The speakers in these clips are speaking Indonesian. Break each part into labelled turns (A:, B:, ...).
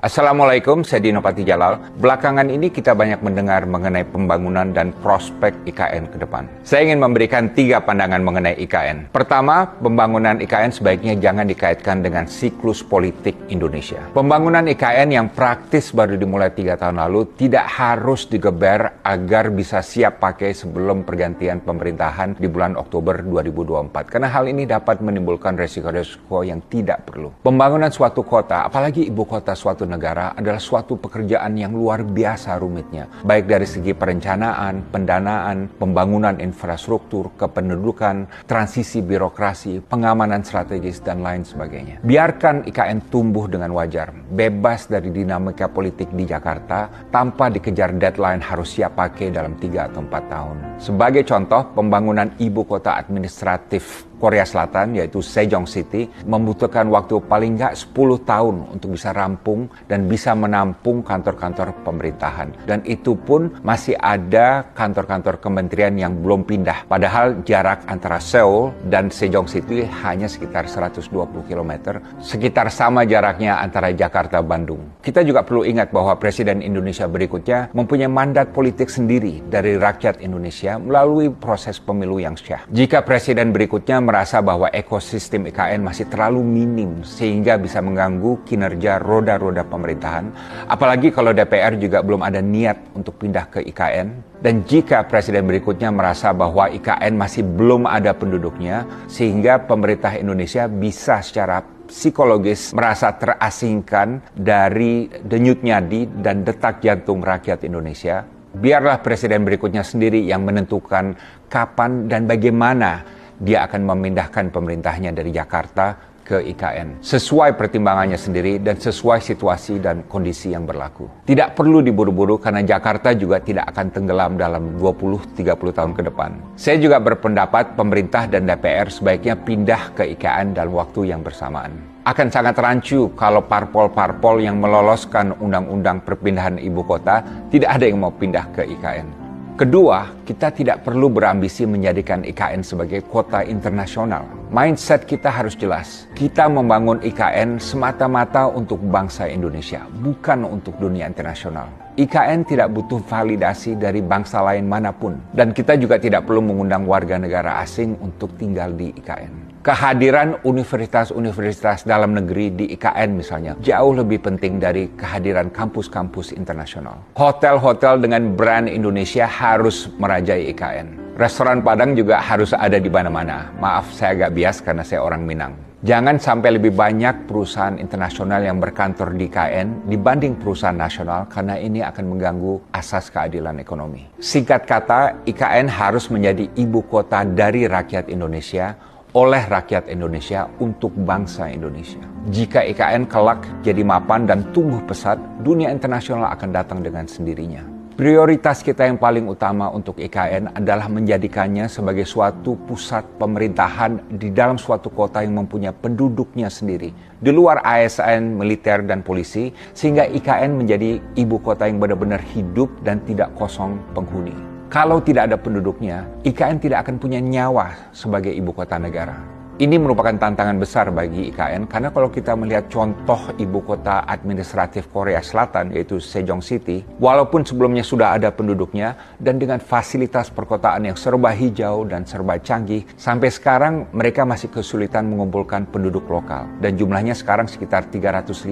A: Assalamualaikum, saya Dino Patijalal. Belakangan ini kita banyak mendengar mengenai pembangunan dan prospek IKN ke depan. Saya ingin memberikan 3 pandangan mengenai IKN. Pertama, pembangunan IKN sebaiknya jangan dikaitkan dengan siklus politik Indonesia. Pembangunan IKN yang praktis baru dimulai 3 tahun lalu tidak harus digeber agar bisa siap pakai sebelum pergantian pemerintahan di bulan Oktober 2024. Karena hal ini dapat menimbulkan resiko-resiko yang tidak perlu. Pembangunan suatu kota, apalagi ibu kota suatu negara adalah suatu pekerjaan yang luar biasa rumitnya, baik dari segi perencanaan, pendanaan, pembangunan infrastruktur, kependudukan, transisi birokrasi, pengamanan strategis, dan lain sebagainya. Biarkan IKN tumbuh dengan wajar, bebas dari dinamika politik di Jakarta, tanpa dikejar deadline harus siap pakai dalam 3 atau 4 tahun. Sebagai contoh, pembangunan ibu kota administratif Korea Selatan, yaitu Sejong City, membutuhkan waktu paling nggak 10 tahun untuk bisa rampung dan bisa menampung kantor-kantor pemerintahan. Dan itu pun masih ada kantor-kantor kementerian yang belum pindah. Padahal jarak antara Seoul dan Sejong City hanya sekitar 120 km, sekitar sama jaraknya antara Jakarta-Bandung. Kita juga perlu ingat bahwa Presiden Indonesia berikutnya mempunyai mandat politik sendiri dari rakyat Indonesia melalui proses pemilu yang syah. Jika Presiden berikutnya merasa bahwa ekosistem IKN masih terlalu minim sehingga bisa mengganggu kinerja roda-roda pemerintahan, apalagi kalau DPR juga belum ada niat untuk pindah ke IKN, dan jika Presiden berikutnya merasa bahwa IKN masih belum ada penduduknya sehingga pemerintah Indonesia bisa secara psikologis merasa terasingkan dari denyut nadi dan detak jantung rakyat Indonesia, biarlah Presiden berikutnya sendiri yang menentukan kapan dan bagaimana dia akan memindahkan pemerintahnya dari Jakarta ke IKN. Sesuai pertimbangannya sendiri dan sesuai situasi dan kondisi yang berlaku. Tidak perlu diburu-buru karena Jakarta juga tidak akan tenggelam dalam 20-30 tahun ke depan. Saya juga berpendapat pemerintah dan DPR sebaiknya pindah ke IKN dalam waktu yang bersamaan. Akan sangat rancu kalau parpol-parpol yang meloloskan undang-undang perpindahan ibu kota tidak ada yang mau pindah ke IKN. Kedua, kita tidak perlu berambisi menjadikan IKN sebagai kota internasional. Mindset kita harus jelas. Kita membangun IKN semata-mata untuk bangsa Indonesia, bukan untuk dunia internasional. IKN tidak butuh validasi dari bangsa lain manapun. Dan kita juga tidak perlu mengundang warga negara asing untuk tinggal di IKN. Kehadiran universitas-universitas dalam negeri di IKN misalnya jauh lebih penting dari kehadiran kampus-kampus internasional. Hotel-hotel dengan brand Indonesia harus merajai IKN. Restoran Padang juga harus ada di mana-mana. Maaf, saya agak bias karena saya orang Minang. Jangan sampai lebih banyak perusahaan internasional yang berkantor di IKN dibanding perusahaan nasional karena ini akan mengganggu asas keadilan ekonomi. Singkat kata, IKN harus menjadi ibu kota dari rakyat Indonesia, oleh rakyat Indonesia untuk bangsa Indonesia. Jika IKN kelak jadi mapan dan tumbuh pesat, dunia internasional akan datang dengan sendirinya. Prioritas kita yang paling utama untuk IKN adalah menjadikannya sebagai suatu pusat pemerintahan di dalam suatu kota yang mempunyai penduduknya sendiri, di luar ASN, militer, dan polisi, sehingga IKN menjadi ibu kota yang benar-benar hidup dan tidak kosong penghuni. Kalau tidak ada penduduknya, IKN tidak akan punya nyawa sebagai ibu kota negara. Ini merupakan tantangan besar bagi IKN karena kalau kita melihat contoh ibu kota administratif Korea Selatan yaitu Sejong City, walaupun sebelumnya sudah ada penduduknya dan dengan fasilitas perkotaan yang serba hijau dan serba canggih, sampai sekarang mereka masih kesulitan mengumpulkan penduduk lokal dan jumlahnya sekarang sekitar 350.000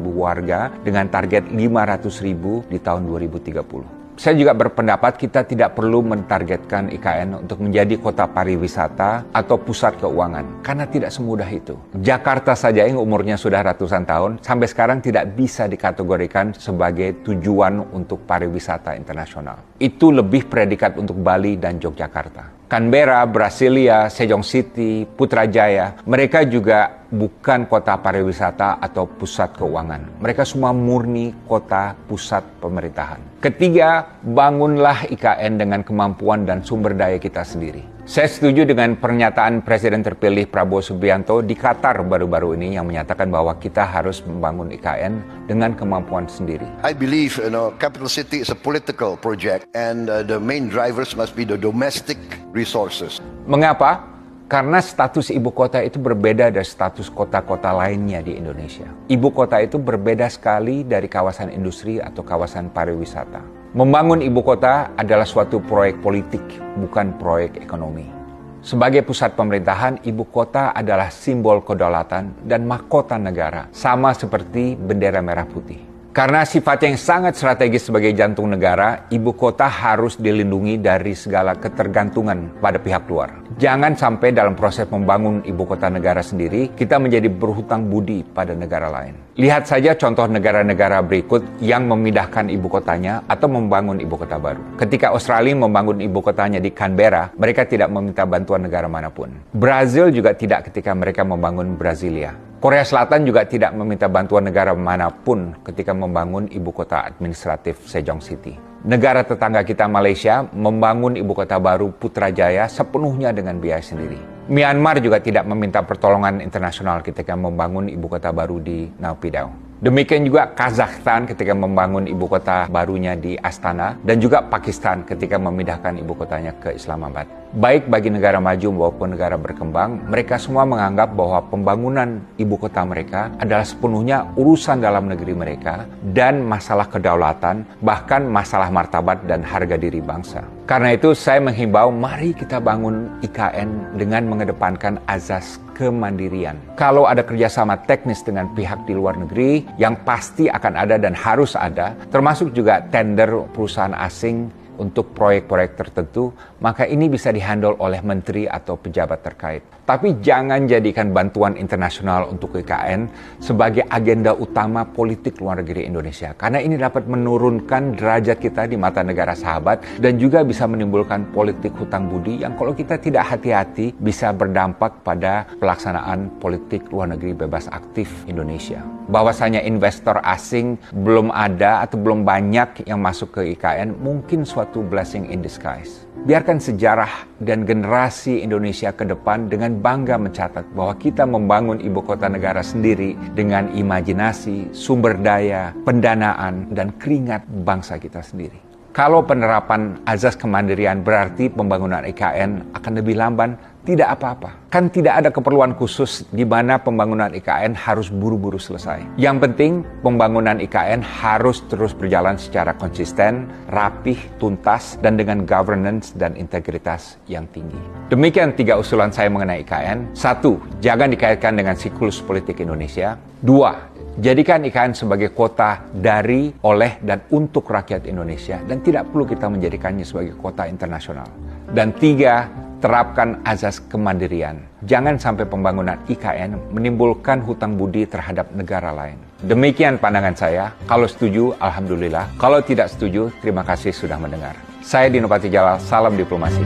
A: warga dengan target 500.000 di tahun 2030. Saya juga berpendapat kita tidak perlu mentargetkan IKN untuk menjadi kota pariwisata atau pusat keuangan, karena tidak semudah itu. Jakarta saja yang umurnya sudah ratusan tahun, sampai sekarang tidak bisa dikategorikan sebagai tujuan untuk pariwisata internasional. Itu lebih predikat untuk Bali dan Yogyakarta. Canberra, Brasilia, Sejong City, Putrajaya, mereka juga bukan kota pariwisata atau pusat keuangan. Mereka semua murni kota pusat pemerintahan. Ketiga, bangunlah IKN dengan kemampuan dan sumber daya kita sendiri. Saya setuju dengan pernyataan Presiden terpilih Prabowo Subianto di Qatar baru-baru ini yang menyatakan bahwa kita harus membangun IKN dengan kemampuan sendiri.
B: I believe, capital city is a political project and the main drivers must be the domestic resources.
A: Mengapa? Karena status ibu kota itu berbeda dari status kota-kota lainnya di Indonesia. Ibu kota itu berbeda sekali dari kawasan industri atau kawasan pariwisata. Membangun ibu kota adalah suatu proyek politik, bukan proyek ekonomi. Sebagai pusat pemerintahan, ibu kota adalah simbol kedaulatan dan mahkota negara, sama seperti bendera merah putih. Karena sifat yang sangat strategis sebagai jantung negara, ibu kota harus dilindungi dari segala ketergantungan pada pihak luar. Jangan sampai dalam proses membangun ibu kota negara sendiri, kita menjadi berhutang budi pada negara lain. Lihat saja contoh negara-negara berikut yang memindahkan ibu kotanya atau membangun ibu kota baru. Ketika Australia membangun ibu kotanya di Canberra, mereka tidak meminta bantuan negara manapun. Brazil juga tidak ketika mereka membangun Brasilia. Korea Selatan juga tidak meminta bantuan negara manapun ketika membangun ibu kota administratif Sejong City. Negara tetangga kita Malaysia membangun ibu kota baru Putrajaya sepenuhnya dengan biaya sendiri. Myanmar juga tidak meminta pertolongan internasional ketika membangun ibu kota baru di Naypyidaw. Demikian juga Kazakhstan ketika membangun ibu kota barunya di Astana dan juga Pakistan ketika memindahkan ibu kotanya ke Islamabad. Baik bagi negara maju maupun negara berkembang, mereka semua menganggap bahwa pembangunan ibu kota mereka adalah sepenuhnya urusan dalam negeri mereka dan masalah kedaulatan, bahkan masalah martabat dan harga diri bangsa. Karena itu saya menghimbau, mari kita bangun IKN dengan mengedepankan azas kemandirian. Kalau ada kerjasama teknis dengan pihak di luar negeri, yang pasti akan ada dan harus ada, termasuk juga tender perusahaan asing untuk proyek-proyek tertentu, maka ini bisa dihandle oleh menteri atau pejabat terkait. Tapi jangan jadikan bantuan internasional untuk IKN sebagai agenda utama politik luar negeri Indonesia. Karena ini dapat menurunkan derajat kita di mata negara sahabat dan juga bisa menimbulkan politik hutang budi yang kalau kita tidak hati-hati bisa berdampak pada pelaksanaan politik luar negeri bebas aktif Indonesia. Bahwasanya investor asing belum ada atau belum banyak yang masuk ke IKN mungkin suatu blessing in disguise. Biarkan sejarah dan generasi Indonesia ke depan dengan bangga mencatat bahwa kita membangun ibu kota negara sendiri dengan imajinasi, sumber daya, pendanaan, dan keringat bangsa kita sendiri. Kalau penerapan azas kemandirian berarti pembangunan IKN akan lebih lamban, tidak apa-apa. Kan tidak ada keperluan khusus di mana pembangunan IKN harus buru-buru selesai. Yang penting, pembangunan IKN harus terus berjalan secara konsisten, rapih, tuntas, dan dengan governance dan integritas yang tinggi. Demikian 3 usulan saya mengenai IKN. 1. Jangan dikaitkan dengan siklus politik Indonesia. 2. Jadikan IKN sebagai kota dari, oleh, dan untuk rakyat Indonesia dan tidak perlu kita menjadikannya sebagai kota internasional. Dan 3. Terapkan azas kemandirian. Jangan sampai pembangunan IKN menimbulkan hutang budi terhadap negara lain. Demikian pandangan saya. Kalau setuju, alhamdulillah. Kalau tidak setuju, terima kasih sudah mendengar. Saya Dino Patijalal, salam diplomasi.